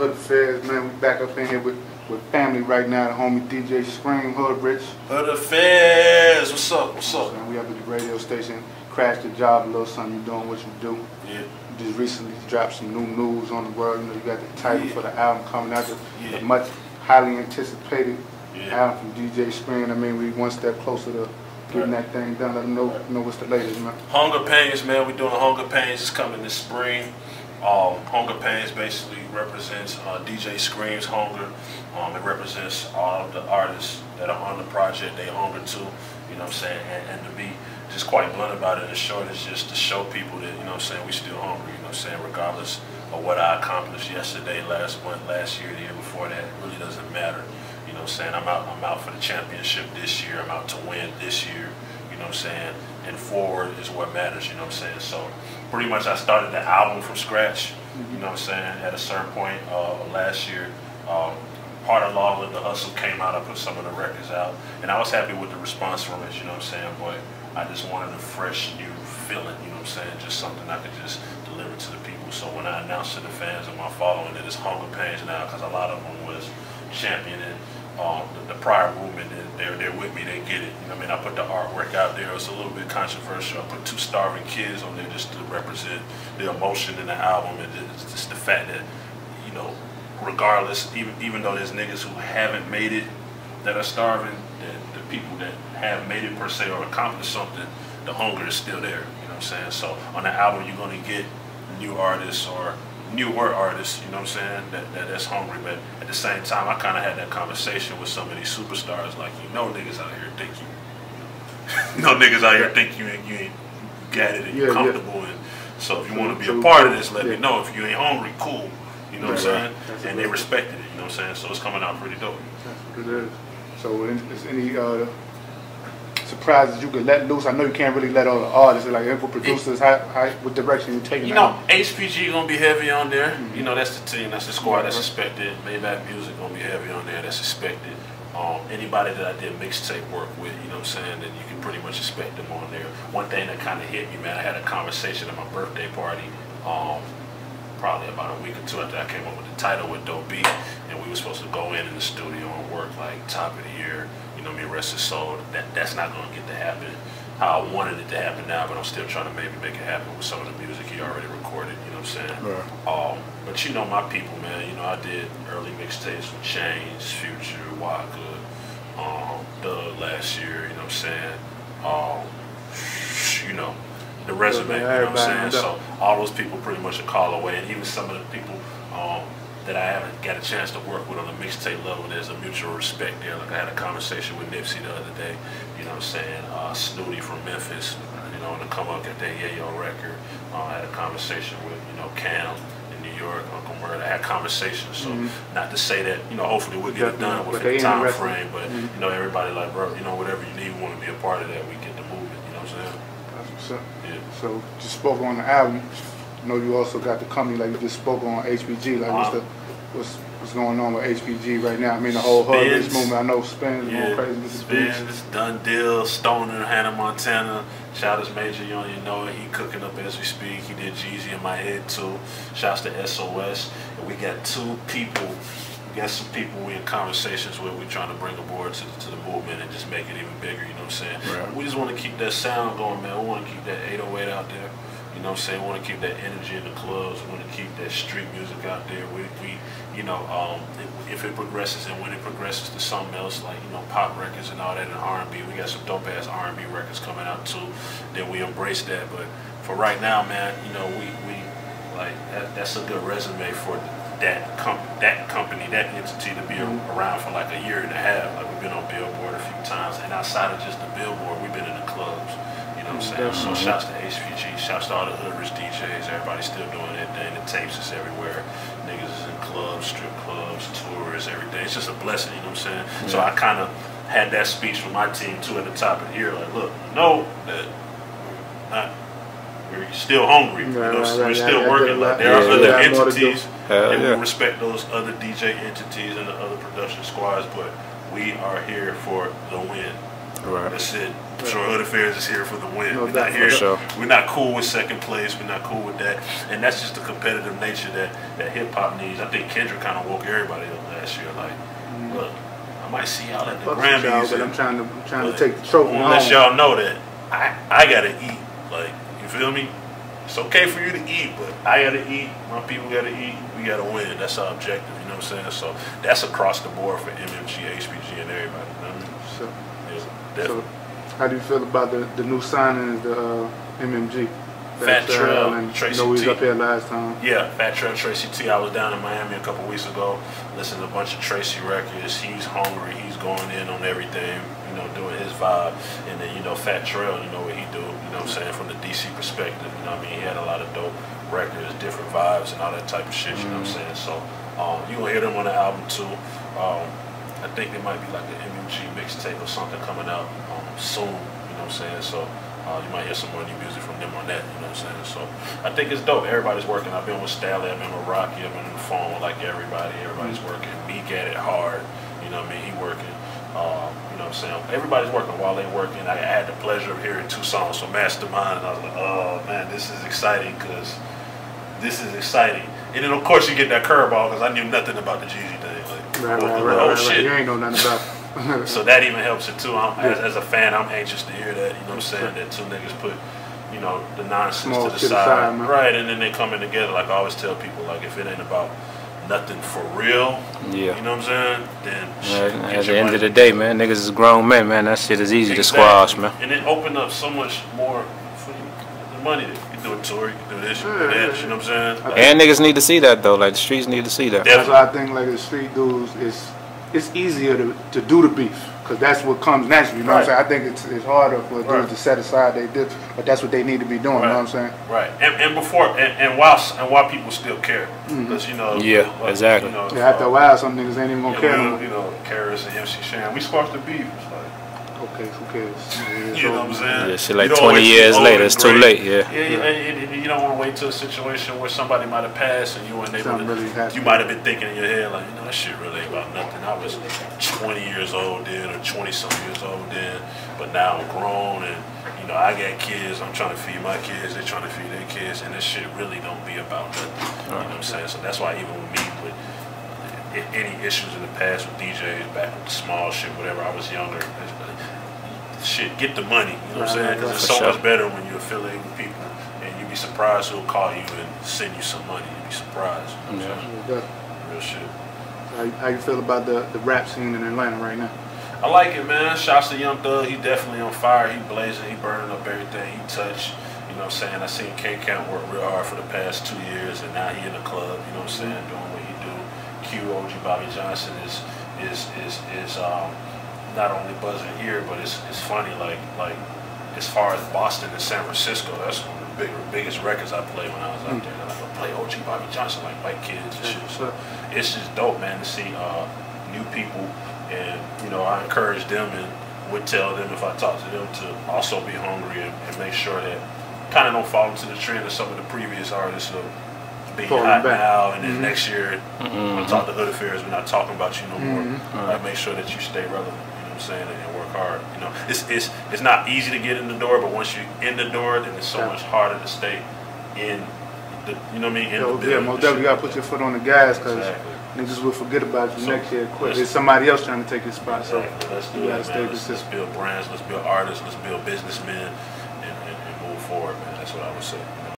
Hood Affairs, man. We back up in here with family right now. The homie DJ Scream, Hood Rich. Hood Affairs, what's up? What's up? We up at the radio station. Crashed the job, a little something. You doing what you do. Yeah. You just recently dropped some new news on the world. You know, you got the title for the album coming out. The much highly anticipated album from DJ Scream. I mean, we one step closer to getting that thing done. Let them know what's the latest, man. Hunger Pains, man. We're doing Hunger Pains. It's coming this spring. Hunger Pains basically represents DJ Scream's hunger. It represents all of the artists that are on the project. They hunger too, you know what I'm saying? And to be just quite blunt about it, in short, is just to show people that, you know what I'm saying, we still hungry, you know what I'm saying, regardless of what I accomplished yesterday, last month, last year, the year before that. It really doesn't matter. You know what I'm saying? I'm out for the championship this year. I'm out to win this year, you know what I'm saying? And forward is what matters, you know what I'm saying? So pretty much I started the album from scratch, you know what I'm saying, at a certain point last year. Part of Law with the Hustle came out, I put some of the records out, and I was happy with the response from it, you know what I'm saying, but I just wanted a fresh new feeling, you know what I'm saying, just something I could just deliver to the people. So when I announced to the fans of my following that it's Hunger Pains now, because a lot of them was championing the prior movement, they're with me, they get it. You know what I mean? I put the artwork out there. It's a little bit controversial. I put 2 starving kids on there just to represent the emotion in the album, and it's just the fact that, you know, regardless, even though there's niggas who haven't made it that are starving, the people that have made it per se or accomplished something, the hunger is still there. You know what I'm saying? So on the album, you're gonna get new artists or newer artists, you know what I'm saying, that's hungry, but at the same time, I kind of had that conversation with some of these superstars, like, you know, niggas out here think niggas out here think you ain't got it and you're comfortable, and so if you want to be a part of this, let me know. If you ain't hungry, cool, you know what I'm saying, and they respected it, you know what I'm saying, so it's coming out pretty dope. It is. So is any surprises you could let loose? I know you can't really let all the artists, like for producers, what direction you taking? You know, HPG gonna be heavy on there. You know, that's the team, that's the squad, that's expected. Maybach Music gonna be heavy on there, that's expected. Anybody that I did mixtape work with, you know what I'm saying, then you can pretty much expect them on there. One thing that kind of hit me, man, I had a conversation at my birthday party, probably about a week or 2 after I came up with the title with Dope B, and we were supposed to go in the studio and work like top of the year. You know what I mean, rest his soul. That's not going to get to happen how I wanted it to happen now, but I'm still trying to maybe make it happen with some of the music he already recorded, you know what I'm saying? Right. But you know my people, man, you know, I did early mixtapes with Shan, Future, Waka, Doug last year, you know what I'm saying? You know, the resume, you know what I'm saying? So all those people pretty much a call away, and even some of the people that I haven't got a chance to work with on a mixtape level, there's a mutual respect there. Like I had a conversation with Nipsey the other day, you know what I'm saying, Snooty from Memphis, you know, to come up get that Yayo record. I had a conversation with, you know, Cam in New York, Uncle Murder. I had conversations, so not to say that, you know, hopefully we'll get it done within the time frame, but, you know, everybody like, bro, you know, whatever you need, we want to be a part of that, we get the movement, you know what I'm saying? That's what's up. Yeah. So, just spoke on the album. I know you also got the company, like you just spoke on HPG, like what's going on with HPG right now? I mean, the whole Hood Rich movement, I know Spins going crazy with the beats. Spins, Done Deal, Stoner, Hannah Montana, Shout out Major, you know he cooking up as we speak. He did Jeezy in my head too. Shouts to SOS. And we got 2 people, we got some people we in conversations with, we trying to bring aboard to the movement and just make it even bigger, you know what I'm saying? Right. We just want to keep that sound going, man. We want to keep that 808 out there. You know what I'm saying? We want to keep that energy in the clubs. We want to keep that street music out there. We you know, if it progresses and when it progresses to something else, like, you know, pop records and all that and R&B, we got some dope ass R&B records coming out too. Then we embrace that. But for right now, man, you know, we like that's a good resume for that company, that entity to be around for like a year and a half. Like, we've been on Billboard a few times, and outside of just the Billboard, we've been in the clubs. You know what I'm saying? So shouts to HPG, shouts to all the Hood Rich DJs, everybody's still doing their thing, the tapes is everywhere. Niggas is in clubs, strip clubs, tours, everything. It's just a blessing, you know what I'm saying? Yeah. So I kind of had that speech from my team too at the top of the year, like, look, know that we're still hungry. You know, we're still working. Like, there are other entities, and we respect those other DJ entities and the other production squads, but we are here for the win. Right. That's it. Detroit Hood Affairs is here for the win. No We're doubt. not here. Sure. We're not cool with second place. We're not cool with that. And that's just the competitive nature that hip hop needs. I think Kendrick kind of woke everybody up last year. Like, look, I might see y'all at the Grammys, but I'm trying to take the trophy home. Let y'all know that I gotta eat. Like, you feel me? It's okay for you to eat, but I gotta eat. My people gotta eat. We gotta win. That's our objective. You know what I'm saying? So that's across the board for MMG, HBG, and everybody. You know what I mean? So, Yeah, so how do you feel about the new signings, the MMG? Fat Trail, and Tracy he was T. up here last time. Yeah, Fat Trail, Tracy T. I was down in Miami a couple weeks ago, listening to a bunch of Tracy records. He's hungry. He's going in on everything, you know, doing his vibe. And then, you know, Fat Trail, you know what he do, you know what I'm saying, from the DC perspective. You know what I mean? He had a lot of dope records, different vibes, and all that type of shit, you know what I'm saying? So, you gonna hear them on the album, too. I think there might be like an MMG mixtape or something coming out soon, you know what I'm saying? So, you might hear some more new music from them on that, you know what I'm saying? So I think it's dope. Everybody's working. I've been with Stanley, I've been with Rocky, I've been on the phone with like everybody. Everybody's working. Meek at it hard, you know what I mean? He working. You know what I'm saying? Everybody's working while they working. I had the pleasure of hearing 2 songs from Mastermind, and I was like, oh man, this is exciting because this is exciting. And then of course you get that curveball because I knew nothing about the Jeezy thing. Like, Right. Shit. You ain't know nothing about it. So that even helps it too. As a fan, I'm anxious to hear that. You know what I'm saying? That 2 niggas put, you know, the nonsense Small to the side, man. right? And then they coming together. Like I always tell people, like if it ain't about nothing for real, Yeah. you know what I'm saying? Then At the end of the day, man, niggas is grown men, man. That shit is easy to squash, man. And it opened up so much more for the money. You can do a tour, you can do this, you can do that. You know what I'm saying? Like, And niggas need to see that though. Like the streets need to see that. That's why I think like the street dudes, it's easier to do the beef because that's what comes naturally. You know what I'm saying? I think it's harder for dudes to set aside they did, but that's what they need to be doing. You know what I'm saying? Right. And before and while people still care because you know. Yeah, exactly. You know, After a while, some niggas ain't even gonna care. You know, Karis and MC Shan, we squashed the beef. It's like, okay, who cares? you know what I'm saying? Yeah, shit like 20 years later, it's too late. Yeah. You don't want to wait till a situation where somebody might have passed and you weren't able to. You might have been thinking in your head like, you know, that shit really ain't about nothing. I was 20 years old then, or 20-some years old then, but now I'm grown and you know I got kids. I'm trying to feed my kids. They're trying to feed their kids, and this shit really don't be about nothing. You know what I'm saying? So that's why even with me, with any issues in the past with DJs, back with the small shit, whatever, I was younger. Shit, get the money, you know what I'm saying? Because it's so much better when you affiliate with people and you be surprised who'll call you and send you some money. You be surprised. You know what I'm saying? Real shit. How you feel about the rap scene in Atlanta right now? I like it, man. Shouts to Young Thug. He definitely on fire. He blazing. He burning up everything he touch. You know what I'm saying? I seen K-Count work real hard for the past 2 years, and now he in the club. You know what I'm saying? Doing what he do. Q, OG, Bobby Johnson is not only buzzing here, but it's funny. Like as far as Boston and San Francisco, that's one of the biggest records I played when I was out there. And I play OG Bobby Johnson like white kids and shit. So it's just dope, man, to see new people. And you know, I encourage them and would tell them if I talk to them to also be hungry and make sure that kind of don't fall into the trend of some of the previous artists of being hot now and then next year when I talk to Hood Affairs, we're not talking about you no more. I make sure that you stay relevant. I'm saying, and work hard. You know, it's not easy to get in the door, but once you're in the door, then it's so much harder to stay in the, you know what I mean? In the building. Yeah, most definitely you gotta put your foot on the gas because niggas will forget about you next year quick. There's somebody else trying to take your spot. Exactly. So let's do it, man. Let's build brands, let's build artists, let's build businessmen, and move forward, man. That's what I would say.